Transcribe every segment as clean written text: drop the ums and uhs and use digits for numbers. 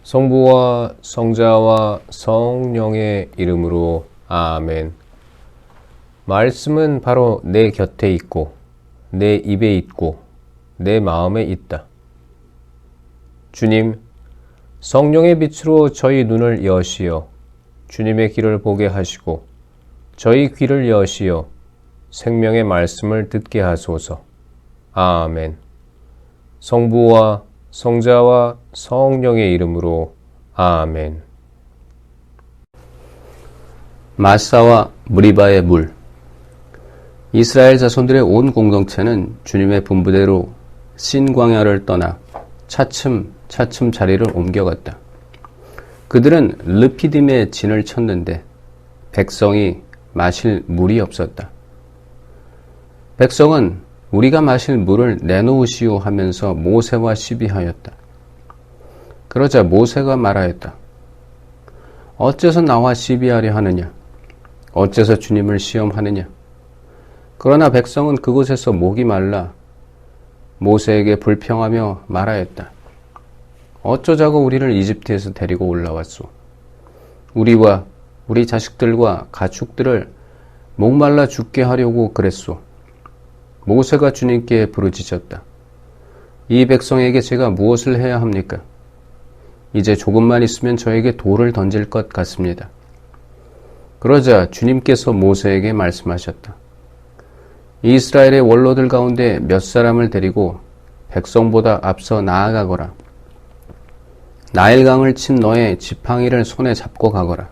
성부와 성자와 성령의 이름으로 아멘. 말씀은 바로 내 곁에 있고 내 입에 있고 내 마음에 있다. 주님, 성령의 빛으로 저희 눈을 여시어 주님의 길을 보게 하시고 저희 귀를 여시어 생명의 말씀을 듣게 하소서. 아멘. 성부와 성자와 성령의 이름으로 아멘. 마사와 무리바의 물. 이스라엘 자손들의 온 공동체는 주님의 분부대로 신광야를 떠나 차츰 자리를 옮겨갔다. 그들은 르피딤에 진을 쳤는데 백성이 마실 물이 없었다. 백성은 우리가 마실 물을 내놓으시오 하면서 모세와 시비하였다. 그러자 모세가 말하였다. 어째서 나와 시비하려 하느냐? 어째서 주님을 시험하느냐? 그러나 백성은 그곳에서 목이 말라 모세에게 불평하며 말하였다. 어쩌자고 우리를 이집트에서 데리고 올라왔소? 우리와 우리 자식들과 가축들을 목말라 죽게 하려고 그랬소. 모세가 주님께 부르짖었다. 이 백성에게 제가 무엇을 해야 합니까? 이제 조금만 있으면 저에게 돌을 던질 것 같습니다. 그러자 주님께서 모세에게 말씀하셨다. 이스라엘의 원로들 가운데 몇 사람을 데리고 백성보다 앞서 나아가거라. 나일강을 친 너의 지팡이를 손에 잡고 가거라.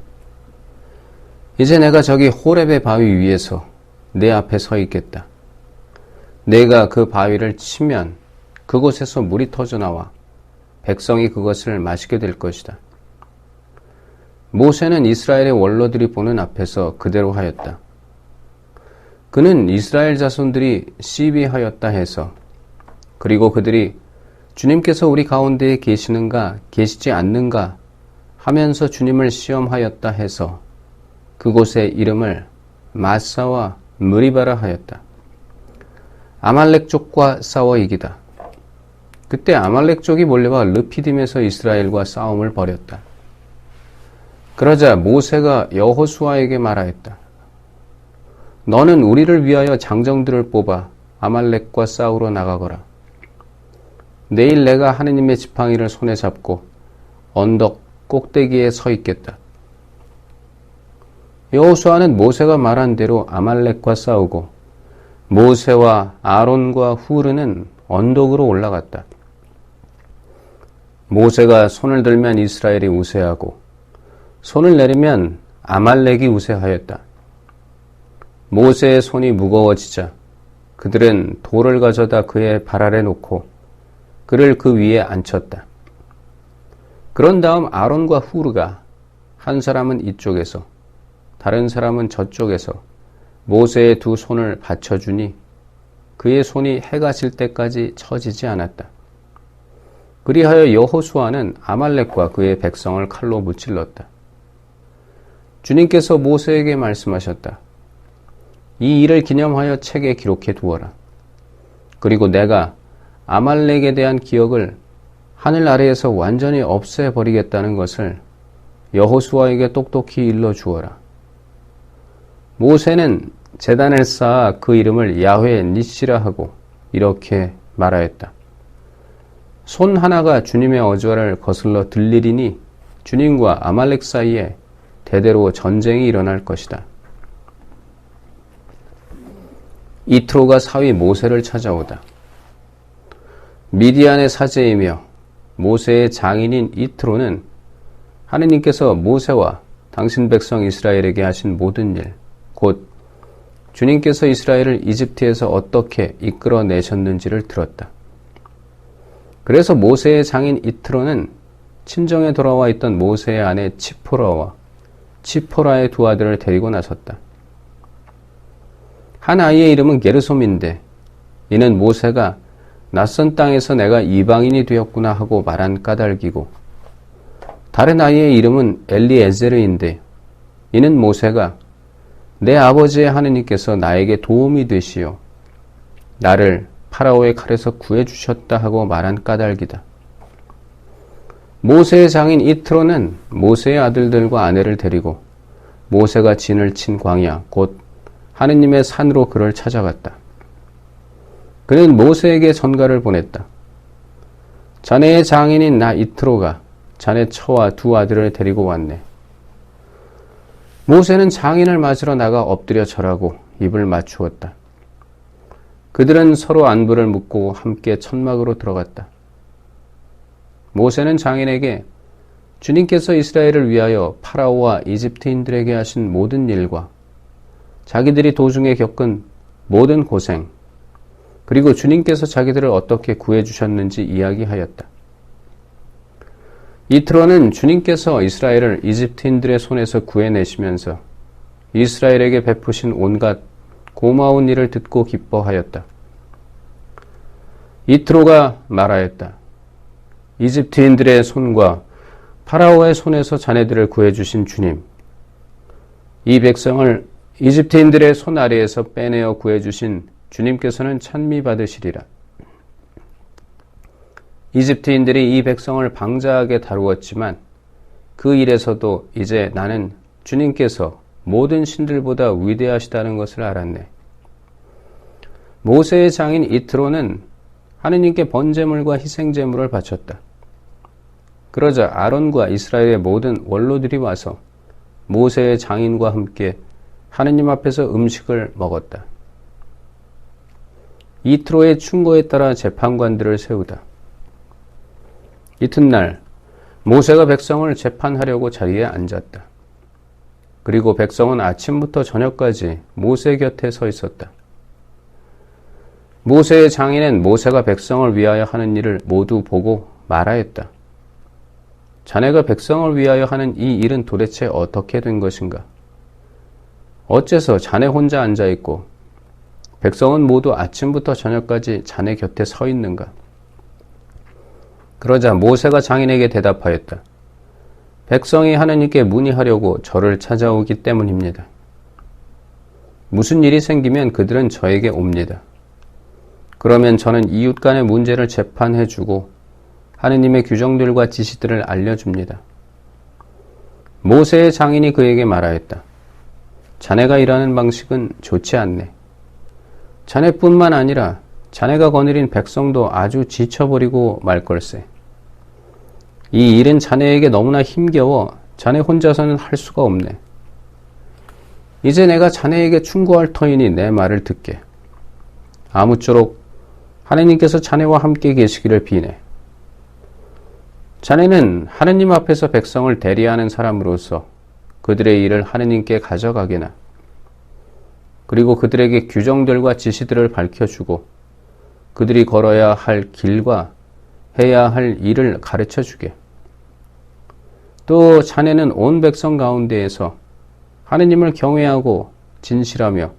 이제 내가 저기 호렙의 바위 위에서 내 앞에 서 있겠다. 내가 그 바위를 치면 그곳에서 물이 터져나와 백성이 그것을 마시게 될 것이다. 모세는 이스라엘의 원로들이 보는 앞에서 그대로 하였다. 그는 이스라엘 자손들이 시비하였다 해서 그리고 그들이 주님께서 우리 가운데에 계시는가 계시지 않는가 하면서 주님을 시험하였다 해서 그곳의 이름을 마사와 무리바라 하였다. 아말렉족과 싸워 이기다. 그때 아말렉족이 몰려와 르피딤에서 이스라엘과 싸움을 벌였다. 그러자 모세가 여호수아에게 말하였다. 너는 우리를 위하여 장정들을 뽑아 아말렉과 싸우러 나가거라. 내일 내가 하느님의 지팡이를 손에 잡고 언덕 꼭대기에 서 있겠다. 여호수아는 모세가 말한 대로 아말렉과 싸우고 모세와 아론과 후르는 언덕으로 올라갔다. 모세가 손을 들면 이스라엘이 우세하고 손을 내리면 아말렉이 우세하였다. 모세의 손이 무거워지자 그들은 돌을 가져다 그의 발 아래 놓고 그를 그 위에 앉혔다. 그런 다음 아론과 후르가 한 사람은 이쪽에서 다른 사람은 저쪽에서 모세의 두 손을 받쳐주니 그의 손이 해가 질 때까지 처지지 않았다. 그리하여 여호수아는 아말렉과 그의 백성을 칼로 무찔렀다. 주님께서 모세에게 말씀하셨다. 이 일을 기념하여 책에 기록해 두어라. 그리고 내가 아말렉에 대한 기억을 하늘 아래에서 완전히 없애버리겠다는 것을 여호수아에게 똑똑히 일러주어라. 모세는 제단을 쌓아 그 이름을 야훼 니시라 하고 이렇게 말하였다. 손 하나가 주님의 어조를 거슬러 들리리니 주님과 아말렉 사이에 대대로 전쟁이 일어날 것이다. 이트로가 사위 모세를 찾아오다. 미디안의 사제이며 모세의 장인인 이트로는 하느님께서 모세와 당신 백성 이스라엘에게 하신 모든 일, 곧 주님께서 이스라엘을 이집트에서 어떻게 이끌어내셨는지를 들었다. 그래서 모세의 장인 이트로는 친정에 돌아와 있던 모세의 아내 치포라와 치포라의 두 아들을 데리고 나섰다. 한 아이의 이름은 게르솜인데 이는 모세가 낯선 땅에서 내가 이방인이 되었구나 하고 말한 까닭이고 다른 아이의 이름은 엘리에제르인데 이는 모세가 내 아버지의 하느님께서 나에게 도움이 되시어 나를 파라오의 칼에서 구해주셨다 하고 말한 까닭이다. 모세의 장인 이트로는 모세의 아들들과 아내를 데리고 모세가 진을 친 광야 곧 하느님의 산으로 그를 찾아갔다. 그는 모세에게 전가를 보냈다. 자네의 장인인 나 이트로가 자네 처와 두 아들을 데리고 왔네. 모세는 장인을 맞으러 나가 엎드려 절하고 입을 맞추었다. 그들은 서로 안부를 묻고 함께 천막으로 들어갔다. 모세는 장인에게 주님께서 이스라엘을 위하여 파라오와 이집트인들에게 하신 모든 일과 자기들이 도중에 겪은 모든 고생, 그리고 주님께서 자기들을 어떻게 구해주셨는지 이야기하였다. 이트로는 주님께서 이스라엘을 이집트인들의 손에서 구해내시면서 이스라엘에게 베푸신 온갖 고마운 일을 듣고 기뻐하였다. 이트로가 말하였다. 이집트인들의 손과 파라오의 손에서 자네들을 구해주신 주님, 이 백성을 이집트인들의 손 아래에서 빼내어 구해주신 주님께서는 찬미 받으시리라. 이집트인들이 이 백성을 방자하게 다루었지만 그 일에서도 이제 나는 주님께서 모든 신들보다 위대하시다는 것을 알았네. 모세의 장인 이트로는 하느님께 번제물과 희생제물을 바쳤다. 그러자 아론과 이스라엘의 모든 원로들이 와서 모세의 장인과 함께 하느님 앞에서 음식을 먹었다. 이트로의 충고에 따라 재판관들을 세우다. 이튿날 모세가 백성을 재판하려고 자리에 앉았다. 그리고 백성은 아침부터 저녁까지 모세 곁에 서 있었다. 모세의 장인은 모세가 백성을 위하여 하는 일을 모두 보고 말하였다. 자네가 백성을 위하여 하는 이 일은 도대체 어떻게 된 것인가? 어째서 자네 혼자 앉아있고 백성은 모두 아침부터 저녁까지 자네 곁에 서 있는가? 그러자 모세가 장인에게 대답하였다. 백성이 하느님께 문의하려고 저를 찾아오기 때문입니다. 무슨 일이 생기면 그들은 저에게 옵니다. 그러면 저는 이웃 간의 문제를 재판해주고 하느님의 규정들과 지시들을 알려줍니다. 모세의 장인이 그에게 말하였다. 자네가 일하는 방식은 좋지 않네. 자네뿐만 아니라 자네가 거느린 백성도 아주 지쳐버리고 말 걸세. 이 일은 자네에게 너무나 힘겨워 자네 혼자서는 할 수가 없네. 이제 내가 자네에게 충고할 터이니 내 말을 듣게. 아무쪼록 하느님께서 자네와 함께 계시기를 비네. 자네는 하느님 앞에서 백성을 대리하는 사람으로서 그들의 일을 하느님께 가져가게나, 그리고 그들에게 규정들과 지시들을 밝혀주고 그들이 걸어야 할 길과 해야 할 일을 가르쳐주게. 또 자네는 온 백성 가운데에서 하느님을 경외하고 진실하며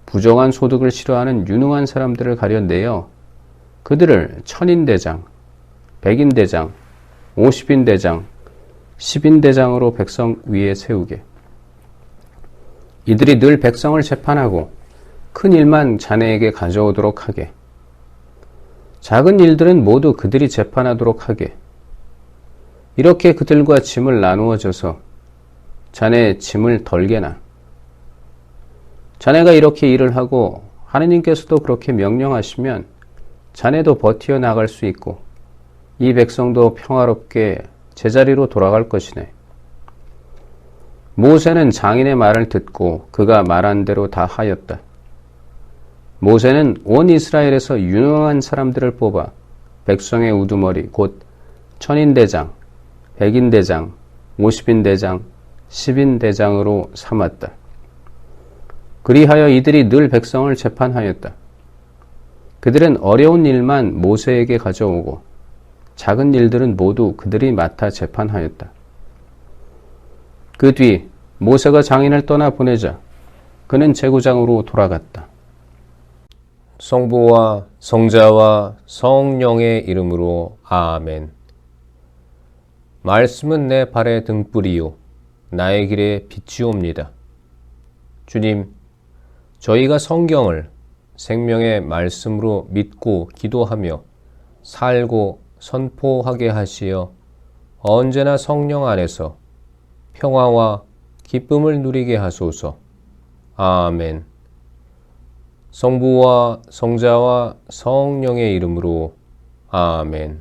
부정한 소득을 싫어하는 유능한 사람들을 가려내어 그들을 천인대장, 백인대장, 50인대장, 10인대장으로 백성 위에 세우게. 이들이 늘 백성을 재판하고 큰 일만 자네에게 가져오도록 하게. 작은 일들은 모두 그들이 재판하도록 하게. 이렇게 그들과 짐을 나누어 줘서 자네의 짐을 덜게나. 자네가 이렇게 일을 하고 하느님께서도 그렇게 명령하시면 자네도 버티어 나갈 수 있고 이 백성도 평화롭게 제자리로 돌아갈 것이네. 모세는 장인의 말을 듣고 그가 말한 대로 다 하였다. 모세는 온 이스라엘에서 유능한 사람들을 뽑아 백성의 우두머리 곧 천인대장, 백인대장, 50인대장, 10인대장으로 삼았다. 그리하여 이들이 늘 백성을 재판하였다. 그들은 어려운 일만 모세에게 가져오고 작은 일들은 모두 그들이 맡아 재판하였다. 그 뒤 모세가 장인을 떠나 보내자 그는 제구장으로 돌아갔다. 성부와 성자와 성령의 이름으로 아멘. 말씀은 내 발의 등불이요 나의 길에 빛이옵니다. 주님, 저희가 성경을 생명의 말씀으로 믿고 기도하며 살고 선포하게 하시어 언제나 성령 안에서 평화와 기쁨을 누리게 하소서. 아멘. 성부와 성자와 성령의 이름으로 아멘.